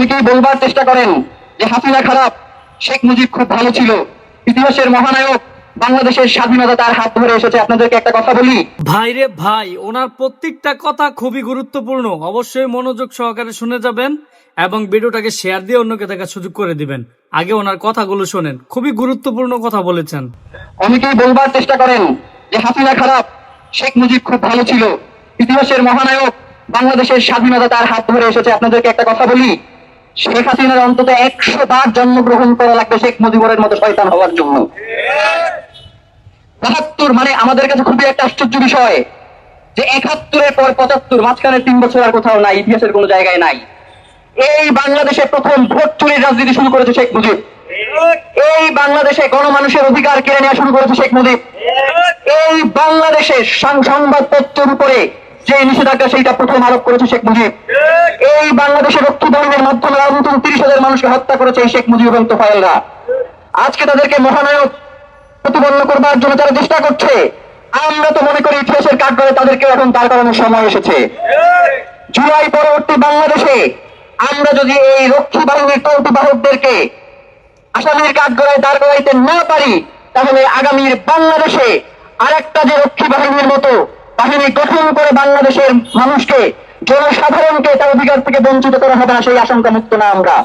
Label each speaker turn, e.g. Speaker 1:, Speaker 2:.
Speaker 1: অনেকেই বলবার চেষ্টা করেন যে হাসিনা খারাপ, শেখ মুজিব খুব ভালো ছিল, ইতিহাসের মহানায়ক, বাংলাদেশের স্বাধীনতা তার হাত ধরে এসেছে। আপনাদেরকে একটা কথা বলি,
Speaker 2: ভাই রে ভাই, ওনার প্রত্যেকটা কথা খুবই গুরুত্বপূর্ণ। অবশ্যই মনোযোগ সহকারে শুনে যাবেন এবং ভিডিওটাকে শেয়ার দিয়ে অন্যকে দেখার সুযোগ করে দিবেন। আগে ওনার কথাগুলো শোনেন, খুবই গুরুত্বপূর্ণ কথা বলেছেন।
Speaker 1: অনেকেই বলবার চেষ্টা করেন যে হাসিনা খারাপ, শেখ মুজিব খুব ভালো ছিল, ইতিহাসের মহানায়ক, বাংলাদেশের স্বাধীনতা তার হাত ধরে এসেছে। আপনাদেরকে একটা কথা বলি, শেখ হাসিনার অন্তত 100 বার জন্মগ্রহণ করা লাগবে শেখ মুজিবের মতো শয়তান হওয়ার জন্য। ৭৫ মানে আমাদের কাছে খুবই একটা আশ্চর্য বিষয় যে ৭১-এর পর ৭৫, মাঝখানে 3 বছর আর কোথাও নাই, ইতিহাসের কোনো জায়গায় নাই। এই বাংলাদেশে প্রথম ভোট চুরির রাজনীতি শুরু করেছে শেখ মুজিব। এই বাংলাদেশে গণমানুষের অধিকার কেড়ে নেওয়া শুরু করেছে শেখ মুজিব। এই বাংলাদেশে সংবাদপত্রের উপরে যে নিষেধাজ্ঞা সেইটা প্রথম আরোপ করেছে শেখ মুজিব। এই বাংলাদেশের রক্ষী বাহিনীর মাধ্যমে আরো 30,000 মানুষকে হত্যা করেছে এই শেখ মুজিব এবং তোফায়েলরা। আজকে তাদেরকে মহানায়ক প্রতিপন্ন করবার জন্য তারা চেষ্টা করছে। আমরা তো মনে করি ইতিহাসের কাঠগড়ে তাদেরকে এখন দাঁড় করানোর সময় এসেছে। জুলাই পরবর্তী বাংলাদেশে আমরা যদি এই রক্ষী বাহিনীর কৌতুবাহকদেরকে আসামির কাঠগড়ায় দাঁড় করাইতে না পারি, তাহলে আগামীর বাংলাদেশে আরেকটা যে রক্ষী বাহিনীর মতো বাহিনী গঠন করে বাংলাদেশের মানুষকে, জনসাধারণকে তার অধিকার থেকে বঞ্চিত করা হবে না, সেই আশঙ্কা মুক্ত না আমরা।